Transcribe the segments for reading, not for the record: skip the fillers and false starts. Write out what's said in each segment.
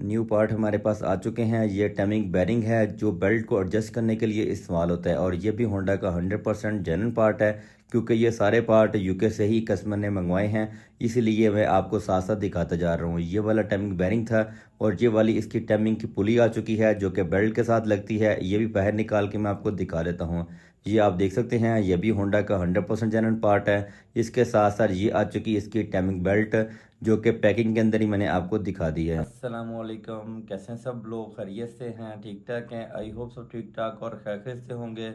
New part हमारे पास आ चुके हैं। ये टाइमिंग बेरिंग है जो बेल्ट को एडजस्ट करने के लिए इस्तेमाल होता है और ये भी होंडा का 100% जेन्युइन पार्ट है, क्योंकि ये सारे पार्ट यूके से ही कस्टमर ने मंगवाए हैं। इसीलिए मैं आपको साथ साथ दिखाता जा रहा हूँ। ये वाला टाइमिंग बेरिंग था और ये वाली इसकी टाइमिंग की पुली आ चुकी है जो कि बेल्ट के साथ लगती है। ये भी बाहर निकाल के मैं आपको दिखा देता हूँ। ये आप देख सकते हैं, ये भी होंडा का 100% जेन्युइन पार्ट है। इसके साथ साथ ये आ चुकी है इसकी टाइमिंग बेल्ट, जो कि पैकिंग के अंदर ही मैंने आपको दिखा दी है। अस्सलामुअलैकुम, कैसे हैं सब लोग? खैरियत से हैं? ठीक ठाक हैं? आई होप सब ठीक ठाक और खैरियत से होंगे,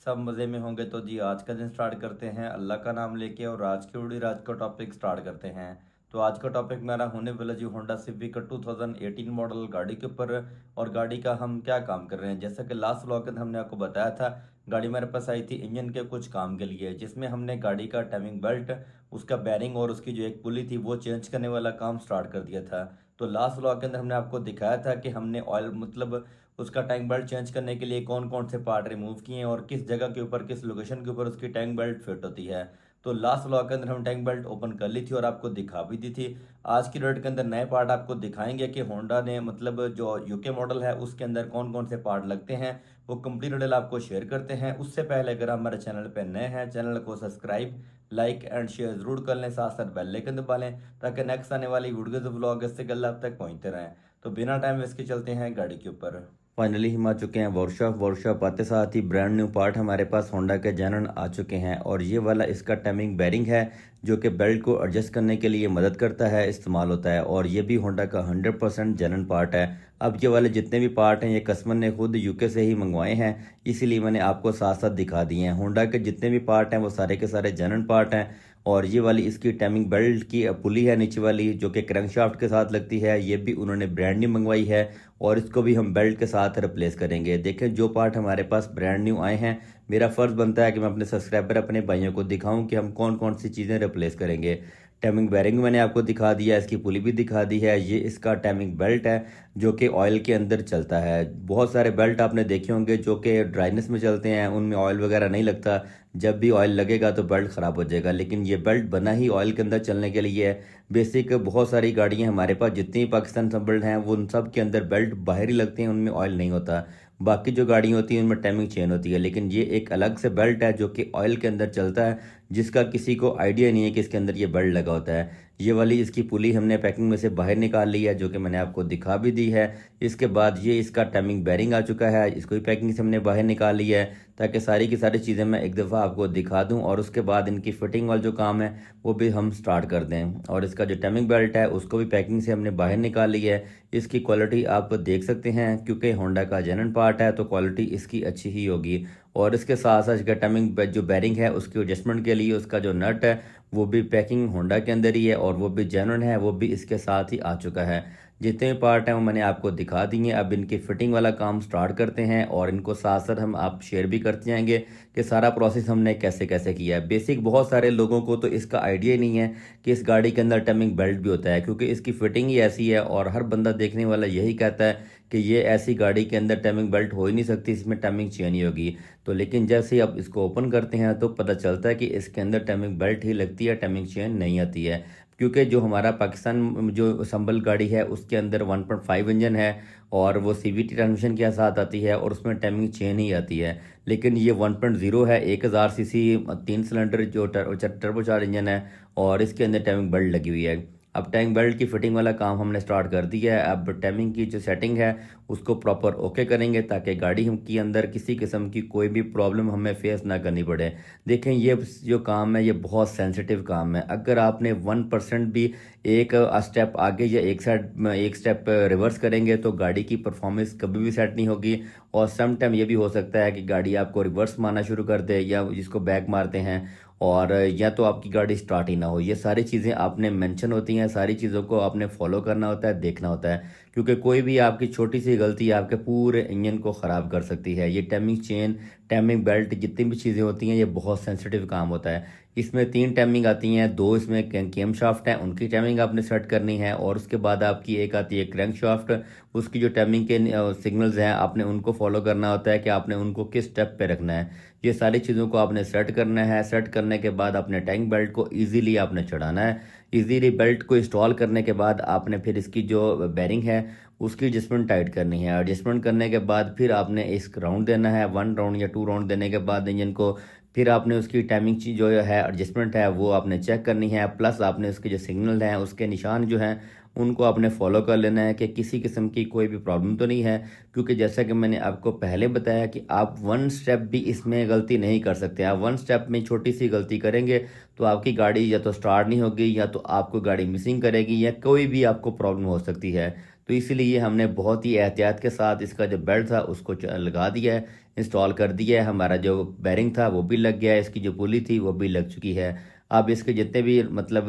सब मज़े में होंगे। तो जी आज का दिन स्टार्ट करते हैं अल्लाह का नाम लेके और आज की वीडियो आज का टॉपिक स्टार्ट करते हैं। तो आज का टॉपिक मेरा होने वाला जी होंडा सिविक 2018 मॉडल गाड़ी के ऊपर। और गाड़ी का हम क्या काम कर रहे हैं, जैसा कि लास्ट व्लॉग के अंदर हमने आपको बताया था, गाड़ी मेरे पास आई थी इंजन के कुछ काम के लिए, जिसमें हमने गाड़ी का टाइमिंग बेल्ट, उसका बैरिंग और उसकी जो एक पुली थी वो चेंज करने वाला काम स्टार्ट कर दिया था। तो लास्ट व्लॉग के अंदर हमने आपको दिखाया था कि हमने ऑयल मतलब उसका टैंक बेल्ट चेंज करने के लिए कौन कौन से पार्ट रिमूव किए हैं और किस जगह के ऊपर किस लोकेशन के ऊपर उसकी टैंक बेल्ट फिट होती है। तो लास्ट व्लॉग के अंदर हम टैंक बेल्ट ओपन कर ली थी और आपको दिखा भी दी थी। आज की रेट के अंदर नए पार्ट आपको दिखाएंगे कि होंडा ने मतलब जो यूके मॉडल है उसके अंदर कौन कौन से पार्ट लगते हैं, वो कंप्लीट डिटेल आपको शेयर करते हैं। उससे पहले अगर आप हमारे चैनल पर नए हैं, चैनल को सब्सक्राइब लाइक एंड शेयर जरूर कर लें, साथ साथ बेल आइकन दबा लें ताकि नेक्स्ट आने वाली वीडियोस व्लॉग इससे गल्ला आप तक पहुंचते रहें। तो बिना टाइम वेस्ट के चलते हैं गाड़ी के ऊपर। फाइनली हम आ चुके हैं वर्कशॉप आते साथ ही ब्रांड न्यू पार्ट हमारे पास होंडा के जेन्युइन आ चुके हैं और ये वाला इसका टाइमिंग बेरिंग है जो कि बेल्ट को एडजस्ट करने के लिए मदद करता है, इस्तेमाल होता है और ये भी होंडा का 100% जेन्युइन पार्ट है। अब ये वाले जितने भी पार्ट हैं ये कस्टमर ने खुद यूके से ही मंगवाए हैं, इसीलिए मैंने आपको साथ साथ दिखा दिए हैं। होंडा के जितने भी पार्ट हैं वो सारे के सारे जेन्युइन पार्ट हैं। और ये वाली इसकी टाइमिंग बेल्ट की पुली है नीचे वाली जो कि क्रैंकशाफ्ट के साथ लगती है, ये भी उन्होंने ब्रांड न्यू मंगवाई है और इसको भी हम बेल्ट के साथ रिप्लेस करेंगे। देखें जो पार्ट हमारे पास ब्रांड न्यू आए हैं, मेरा फ़र्ज़ बनता है कि मैं अपने सब्सक्राइबर अपने भाइयों को दिखाऊं कि हम कौन कौन सी चीज़ें रिप्लेस करेंगे। टाइमिंग बेरिंग मैंने आपको दिखा दिया, इसकी पुली भी दिखा दी है। ये इसका टाइमिंग बेल्ट है जो कि ऑयल के अंदर चलता है। बहुत सारे बेल्ट आपने देखे होंगे जो कि ड्राइनेस में चलते हैं, उनमें ऑयल वगैरह नहीं लगता। जब भी ऑयल लगेगा तो बेल्ट ख़राब हो जाएगा, लेकिन ये बेल्ट बना ही ऑयल के अंदर चलने के लिए है। बेसिक बहुत सारी गाड़ियां हमारे पास जितनी पाकिस्तान संबल्ड हैं वो उन सब के अंदर बेल्ट बाहर ही लगते हैं, उनमें ऑयल नहीं होता। बाकी जो गाड़ियाँ होती हैं उनमें टाइमिंग चेन होती है, लेकिन ये एक अलग से बेल्ट है जो कि ऑयल के अंदर चलता है, जिसका किसी को आइडिया नहीं है कि इसके अंदर ये बेल्ट लगा होता है। ये वाली इसकी पुली हमने पैकिंग में से बाहर निकाल ली है जो कि मैंने आपको दिखा भी दी है। इसके बाद ये इसका टाइमिंग बेरिंग आ चुका है, इसको भी पैकिंग से हमने बाहर निकाल लिया है ताकि सारी की सारी चीज़ें मैं एक दफ़ा आपको दिखा दूं और उसके बाद इनकी फिटिंग वाला जो काम है वो भी हम स्टार्ट कर दें। और इसका जो टाइमिंग बेल्ट है उसको भी पैकिंग से हमने बाहर निकाल लिया है। इसकी क्वालिटी आप देख सकते हैं, क्योंकि होंडा का जेन्युइन पार्ट है तो क्वालिटी इसकी अच्छी ही होगी। और इसके साथ साथ इसका टाइमिंग जो बेरिंग है उसकी एडजस्टमेंट के लिए उसका जो नट है वो भी पैकिंग होंडा के अंदर ही है और वो भी जेन्युइन है, वो भी इसके साथ ही आ चुका है। जितने भी पार्ट हैं वो मैंने आपको दिखा दिए। अब इनकी फिटिंग वाला काम स्टार्ट करते हैं और इनको साथ साथ हम आप शेयर भी करते जाएंगे कि सारा प्रोसेस हमने कैसे कैसे किया है। बेसिक बहुत सारे लोगों को तो इसका आइडिया ही नहीं है कि इस गाड़ी के अंदर टाइमिंग बेल्ट भी होता है, क्योंकि इसकी फिटिंग ही ऐसी है और हर बंदा देखने वाला यही कहता है कि ये ऐसी गाड़ी के अंदर टाइमिंग बेल्ट हो ही नहीं सकती, इसमें टाइमिंग चेन ही होगी। तो लेकिन जैसे ही आप इसको ओपन करते हैं तो पता चलता है कि इसके अंदर टाइमिंग बेल्ट ही लगती है, टाइमिंग चेन नहीं आती है। क्योंकि जो हमारा पाकिस्तान जो संबल गाड़ी है उसके अंदर 1.5 इंजन है और वो सीवीटी ट्रांसमिशन के साथ आती है और उसमें टाइमिंग चेन ही आती है। लेकिन ये 1.0 है, 1000 सीसी 3 सिलेंडर जो टर्बोचार्ज इंजन है और इसके अंदर टाइमिंग बेल्ट लगी हुई है। अब टाइमिंग बेल्ट की फिटिंग वाला काम हमने स्टार्ट कर दिया है। अब टाइमिंग की जो सेटिंग है उसको प्रॉपर ओके करेंगे ताकि गाड़ी हम की अंदर किसी किस्म की कोई भी प्रॉब्लम हमें फेस ना करनी पड़े। देखें ये जो काम है ये बहुत सेंसिटिव काम है। अगर आपने 1% भी एक स्टेप आगे या एक स्टेप रिवर्स करेंगे तो गाड़ी की परफॉर्मेंस कभी भी सेट नहीं होगी। और सम टाइम ये भी हो सकता है कि गाड़ी आपको रिवर्स मारना शुरू कर दे या जिसको बैक मारते हैं, और या तो आपकी गाड़ी स्टार्ट ही ना हो। ये सारी चीज़ें आपने मेंशन होती हैं, सारी चीज़ों को आपने फॉलो करना होता है, देखना होता है, क्योंकि कोई भी आपकी छोटी सी गलती आपके पूरे इंजन को ख़राब कर सकती है। ये टाइमिंग चेन, टाइमिंग बेल्ट, जितनी भी चीज़ें होती हैं ये बहुत सेंसिटिव काम होता है। इसमें 3 टाइमिंग आती हैं, 2 इसमें केम शाफ्ट हैं, उनकी टाइमिंग आपने सेट करनी है और उसके बाद आपकी एक आती है क्रैंक शाफ्ट, उसकी जो टाइमिंग के सिग्नल्स हैं आपने उनको फॉलो करना होता है कि आपने उनको किस स्टेप पे रखना है। ये सारी चीज़ों को आपने सेट करना है। सेट करने के बाद अपने टैंक बेल्ट को ईजीली आपने चढ़ाना है। ईजीली बेल्ट को इंस्टॉल करने के बाद आपने फिर इसकी जो बेरिंग है उसकी एडजस्टमेंट टाइट करनी है। एडजस्टमेंट करने के बाद फिर आपने इस राउंड देना है, 1 राउंड या 2 राउंड देने के बाद इंजन को फिर आपने उसकी टाइमिंग जो है एडजस्टमेंट है वो आपने चेक करनी है। प्लस आपने उसके जो सिग्नल हैं उसके निशान जो हैं उनको आपने फॉलो कर लेना है कि किसी किस्म की कोई भी प्रॉब्लम तो नहीं है। क्योंकि जैसा कि मैंने आपको पहले बताया कि आप वन स्टेप भी इसमें गलती नहीं कर सकते। आप वन स्टेप में छोटी सी गलती करेंगे तो आपकी गाड़ी या तो स्टार्ट नहीं होगी, या तो आपको गाड़ी मिसिंग करेगी, या कोई भी आपको प्रॉब्लम हो सकती है। तो इसीलिए हमने बहुत ही एहतियात के साथ इसका जो बेल्ट था उसको लगा दिया है, इंस्टॉल कर दिया है। हमारा जो बैरिंग था वो भी लग गया है, इसकी जो पुली थी वो भी लग चुकी है। अब इसके जितने भी मतलब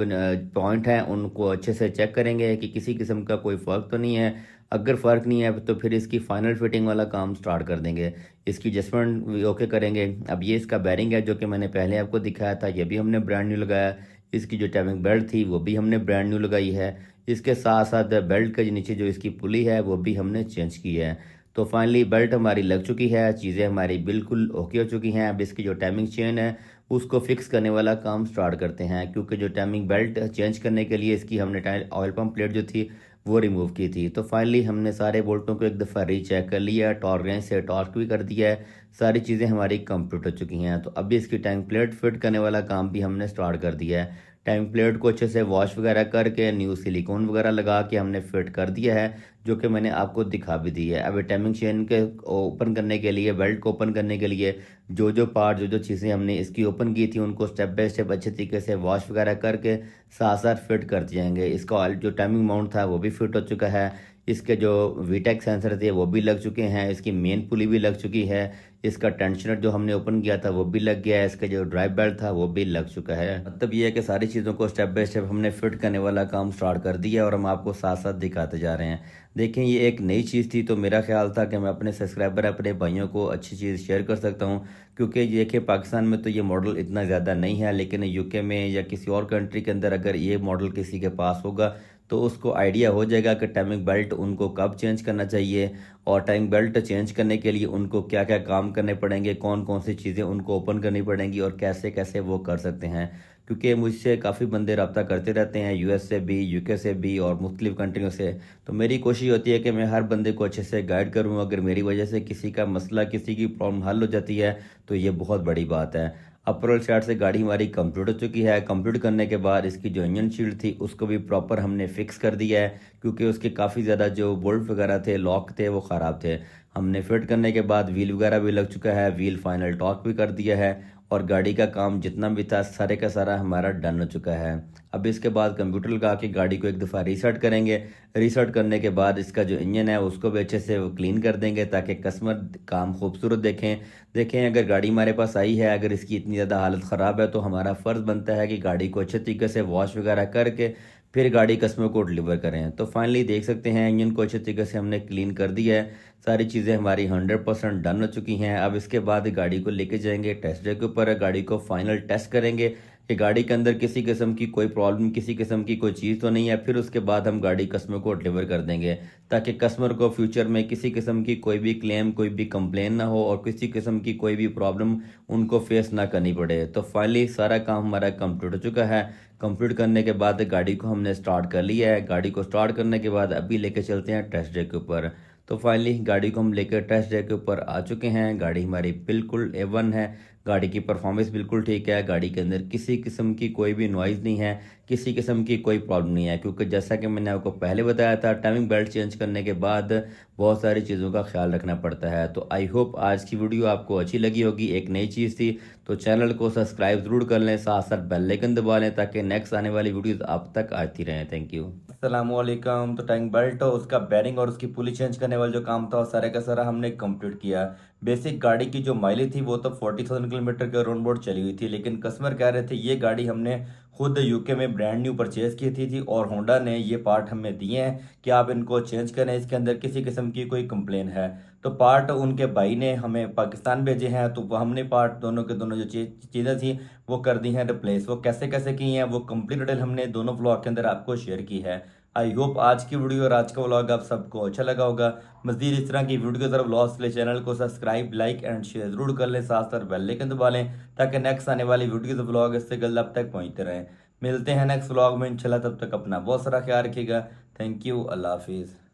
पॉइंट हैं उनको अच्छे से चेक करेंगे कि किसी किस्म का कोई फ़र्क तो नहीं है। अगर फ़र्क नहीं है तो फिर इसकी फ़ाइनल फिटिंग वाला काम स्टार्ट कर देंगे, इसकी एडजस्टमेंट भी ओके करेंगे। अब ये इसका बैरिंग है जो कि मैंने पहले आपको दिखाया था, ये भी हमने ब्रांड न्यू लगाया। इसकी जो टाइमिंग बेल्ट थी वो भी हमने ब्रांड न्यू लगाई है। इसके साथ साथ बेल्ट के नीचे जो इसकी पुली है वो भी हमने चेंज की है। तो फाइनली बेल्ट हमारी लग चुकी है, चीज़ें हमारी बिल्कुल ओके हो चुकी हैं। अब इसकी जो टाइमिंग चेन है उसको फिक्स करने वाला काम स्टार्ट करते हैं, क्योंकि जो टाइमिंग बेल्ट चेंज करने के लिए इसकी हमने ऑयल पम्प प्लेट जो थी वो रिमूव की थी। तो फाइनली हमने सारे बोल्टों को एक दफ़ा रीचेक कर लिया, टॉर्क रेंज से टॉर्क भी कर दिया है, सारी चीज़ें हमारी कंप्लीट हो चुकी हैं। तो अभी इसकी टैंक प्लेट फिट करने वाला काम भी हमने स्टार्ट कर दिया है। टैंक प्लेट को अच्छे से वॉश वगैरह करके न्यू सिलिकॉन वगैरह लगा के हमने फिट कर दिया है, जो कि मैंने आपको दिखा भी दी है। अब टाइमिंग चेन के ओपन करने के लिए, बेल्ट को ओपन करने के लिए जो जो पार्ट जो जो चीज़ें हमने इसकी ओपन की थी उनको स्टेप बाय स्टेप अच्छे तरीके से वॉश वगैरह करके साथ साथ फिट कर जाएंगे। इसका ऑयल जो टाइमिंग माउंट था वो भी फिट हो चुका है। इसके जो वीटेक सेंसर थे वो भी लग चुके हैं, इसकी मेन पुली भी लग चुकी है, इसका टेंशनर जो हमने ओपन किया था वो भी लग गया है, इसका जो ड्राइव बेल्ट था वो भी लग चुका है। मतलब ये है कि सारी चीज़ों को स्टेप बाय स्टेप हमने फिट करने वाला काम स्टार्ट कर दिया और हम आपको साथ साथ दिखाते जा रहे हैं। देखें, ये एक नई चीज़ थी तो मेरा ख्याल था कि मैं अपने सब्सक्राइबर अपने भाइयों को अच्छी चीज़ शेयर कर सकता हूँ, क्योंकि ये कि पाकिस्तान में तो ये मॉडल इतना ज़्यादा नहीं है, लेकिन यूके में या किसी और कंट्री के अंदर अगर ये मॉडल किसी के पास होगा तो उसको आइडिया हो जाएगा कि टाइमिंग बेल्ट उनको कब चेंज करना चाहिए, और टाइमिंग बेल्ट चेंज करने के लिए उनको क्या क्या काम करने पड़ेंगे, कौन कौन सी चीज़ें उनको ओपन करनी पड़ेंगी और कैसे कैसे वो कर सकते हैं। क्योंकि मुझसे काफ़ी बंदे रब्ता करते रहते हैं, यूएस से भी, यूके से भी और मुख्तलिफ़ कंट्रियों से। तो मेरी कोशिश होती है कि मैं हर बंदे को अच्छे से गाइड करूँ। अगर मेरी वजह से किसी का मसला, किसी की प्रॉब्लम हल हो जाती है तो ये बहुत बड़ी बात है। अप्रैल साइड से गाड़ी हमारी कंप्लीट हो चुकी है। कंप्लीट करने के बाद इसकी जो इंजन शील्ड थी उसको भी प्रॉपर हमने फिक्स कर दिया है, क्योंकि उसके काफ़ी ज़्यादा जो बोल्ट वगैरह थे, लॉक थे, वो ख़राब थे। हमने फिट करने के बाद व्हील वगैरह भी लग चुका है, व्हील फाइनल टॉर्क भी कर दिया है, और गाड़ी का काम जितना भी था सारे का सारा हमारा डन हो चुका है। अब इसके बाद कंप्यूटर लगा के गाड़ी को एक दफ़ा रीसेट करेंगे। रीसेट करने के बाद इसका जो इंजन है उसको भी अच्छे से वो क्लीन कर देंगे, ताकि कस्टमर काम खूबसूरत देखें अगर गाड़ी हमारे पास आई है, अगर इसकी इतनी ज़्यादा हालत ख़राब है तो हमारा फ़र्ज़ बनता है कि गाड़ी को अच्छे तरीके से वॉश वगैरह करके फिर गाड़ी कस्टमर को डिलीवर करें। तो फाइनली देख सकते हैं इंजन को अच्छे तरीके से हमने क्लीन कर दिया है, सारी चीज़ें हमारी 100% डन हो चुकी हैं। अब इसके बाद गाड़ी को लेके जाएंगे टेस्ट डे के ऊपर, गाड़ी को फाइनल टेस्ट करेंगे कि गाड़ी के अंदर किसी किस्म की कोई प्रॉब्लम, किसी किस्म की कोई चीज़ तो नहीं है। फिर उसके बाद हम गाड़ी कस्टमर को डिलीवर कर देंगे, ताकि कस्टमर को फ्यूचर में किसी किस्म की कोई भी क्लेम, कोई भी कंप्लेन ना हो और किसी किस्म की कोई भी प्रॉब्लम उनको फेस ना करनी पड़े। तो फाइनली सारा काम हमारा कंप्लीट हो चुका है। कंप्लीट करने के बाद गाड़ी को हमने स्टार्ट कर लिया है। गाड़ी को स्टार्ट करने के बाद अभी लेके चलते हैं टेस्ट डे के ऊपर। तो फाइनली गाड़ी को हम लेकर टेस्ट डे के ऊपर आ चुके हैं। गाड़ी हमारी बिल्कुल A1 है, गाड़ी की परफॉर्मेंस बिल्कुल ठीक है, गाड़ी के अंदर किसी किस्म की कोई भी नॉइज़ नहीं है, किसी किस्म की कोई प्रॉब्लम नहीं है। क्योंकि जैसा कि मैंने आपको पहले बताया था, टाइमिंग बेल्ट चेंज करने के बाद बहुत सारी चीज़ों का ख्याल रखना पड़ता है। तो आई होप आज की वीडियो आपको अच्छी लगी होगी, एक नई चीज़ थी। तो चैनल को सब्सक्राइब ज़रूर कर लें, साथ साथ बेल आइकन दबा लें, ताकि नेक्स्ट आने वाली वीडियोज़ आप तक आती रहें। Thank you. अस्सलामुअलैकुम। तो टाइमिंग बेल्ट और उसका बेरिंग और उसकी पुली चेंज करने वाला जो काम था वो सारे का सारा हमने कंप्लीट किया। बेसिक गाड़ी की जो माइलेज थी वो तो 40,000 किलोमीटर के अराउंड बोर्ड चली हुई थी, लेकिन कस्टमर कह रहे थे ये गाड़ी हमने खुद यूके में ब्रांड न्यू परचेज की थी और होंडा ने ये पार्ट हमें दिए हैं कि आप इनको चेंज करें, इसके अंदर किसी किस्म की कोई कंप्लेन है। तो पार्ट उनके भाई ने हमें पाकिस्तान भेजे हैं, तो वो हमने पार्ट दोनों के दोनों जो चीज़ें थी वो कर दी हैं रिप्लेस। वो कैसे कैसे की हैं वो कंप्लीट डिटेल हमने दोनों व्लॉग के अंदर आपको शेयर की है। आई होप आज की वीडियो और आज का व्लॉग आप सबको अच्छा लगा होगा। मज़ीद इस तरह की वीडियो की तरफ व्लॉग्स के लिए चैनल को सब्सक्राइब, लाइक एंड शेयर ज़रूर कर लें, साथ साथ बेल आइकन दबा लें, ताकि नेक्स्ट आने वाली वीडियो के व्लॉग इससे जल्द आप तक पहुँचते रहें। मिलते हैं नेक्स्ट व्लॉग में इंशाल्लाह, तब तक अपना बहुत सारा ख्याल रखिएगा। थैंक यू, अल्लाह हाफिज़।